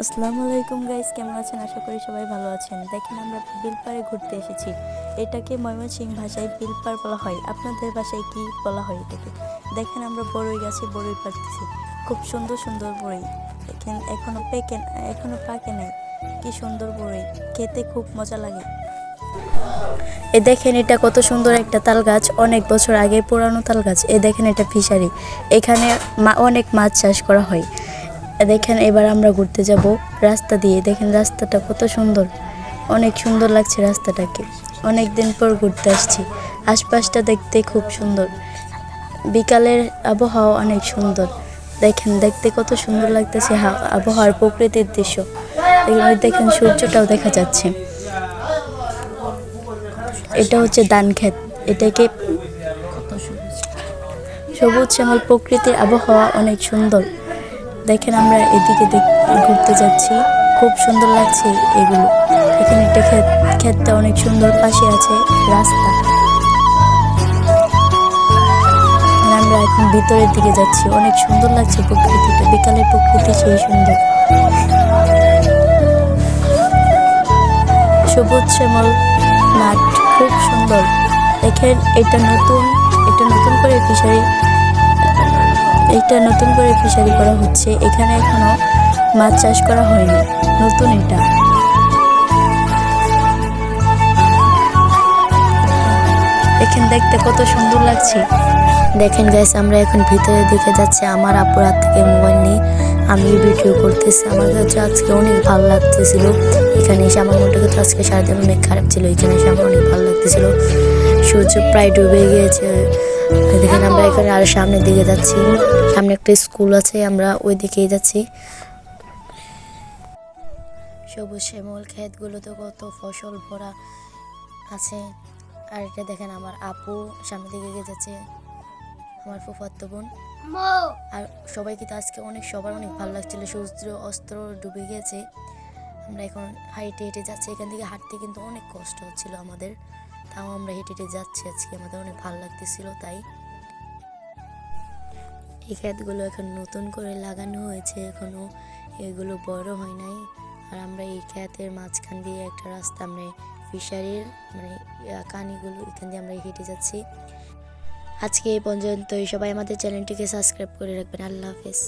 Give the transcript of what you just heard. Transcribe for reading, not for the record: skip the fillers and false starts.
আসসালামু আলাইকুম গাইস, কেমন আছেন? আশা করি সবাই ভালো আছেন। দেখেন আমরা বিলপাড়ে ঘুরতে এসেছি। এটাকে ময়মনসিংহ ভাষায় বিলপাড় বলা হয়। আপনাদের ভাষায় কি বলা হয় এটাকে? দেখেন আমরা বড়ই গাছে বড়ই পাড়তেছি। খুব সুন্দর সুন্দর বড়ই। দেখেন এখনো পাকে নাই। কি সুন্দর বড়ই, খেতে খুব মজা লাগে। দেখেন এটা কত সুন্দর একটা তাল গাছ, অনেক বছর আগে পুরানো তাল গাছ। দেখেন এটা ফিশারি, এখানে অনেক মাছ চাষ করা হয়। দেখেন এবার আমরা ঘুরতে যাব রাস্তা দিয়ে। দেখেন রাস্তাটা কত সুন্দর, অনেক সুন্দর লাগছে রাস্তাটাকে। অনেক দিন পর ঘুরতে আসছি। আশপাশটা দেখতে খুব সুন্দর, বিকালের আবহাওয়া অনেক সুন্দর। দেখেন দেখতে কত সুন্দর লাগতেছে আবহাওয়ার প্রকৃতির দৃশ্য। দেখেন সূর্যটাও দেখা যাচ্ছে। এটা হচ্ছে ধান ক্ষেত। এটাকে সবুজ শ্যামল প্রকৃতির আবহাওয়া অনেক সুন্দর। দেখেন আমরা এদিকে ঘুরতে যাচ্ছি, খুব সুন্দর লাগছে এগুলো। এখানে একটা ক্ষেতটা অনেক সুন্দর, পাশে আছে রাস্তা। আমরা এখন ভিতরের দিকে যাচ্ছি, অনেক সুন্দর লাগছে প্রকৃতিটা, বিকালের প্রকৃতি সেই সুন্দর। সবুজ শ্যামল মাঠ, খুব সুন্দর। দেখেন এটা নতুন করে ফিশারি করা হচ্ছে। এখানে এখনো মাছ চাষ করা হয়নি, নতুন এটা। দেখেন দেখতে কত সুন্দর লাগছে। দেখেন গাইস, আমরা এখন ভিতরের দিকে যাচ্ছি। আমার আপুর হাত থেকে মোবাইল নিয়ে আমি ভিডিও করতেছি। আমার কাছে আজকে অনেক ভালো লাগতেছিল এখানে এসে। আমার মনটা কিন্তু আজকে সারাদিন অনেক খারাপ ছিল, এখানে এসে আমার অনেক ভালো লাগতেছিল। সূর্য প্রায় ডুবে গিয়েছে। দেখেন আমরা এখানে আরো সামনের দিকে যাচ্ছি। সামনে একটা স্কুল আছে, আমরা ওই দিকেই যাচ্ছি। সবুজ শ্যামল ক্ষেতগুলোতে কত ফসল ভরা আছে। আর এটা দেখেন আমার আপু সামনের দিকে এগিয়ে যাচ্ছে, আমার ফুফাতো বোন। আর সবাই কিন্তু আজকে সবার অনেক ভালো লাগছিল। সূর্য অস্ত্র ডুবে গেছে। আমরা এখন হেঁটে হেঁটে যাচ্ছি। এখান থেকে হাঁটতে কিন্তু অনেক কষ্ট হচ্ছিল আমাদের, তাও আমরা হেঁটে হেঁটে যাচ্ছি। আজকে আমাদের অনেক ভালো লাগতেছিল। তাই এই ক্ষেতগুলো এখন নতুন করে লাগানো হয়েছে, এখনো এগুলো বড় হয় নাই। আর আমরা এই ক্ষেতের মাঝখান দিয়ে একটা রাস্তা, আমরা ফিশারির কানিগুলো, এখান দিয়ে আমরা হেঁটে যাচ্ছি। আজকে এই পর্যন্তই। সবাই আমাদের চ্যানেলটিকে সাবস্ক্রাইব করে রাখবেন। আল্লাহ হাফেজ।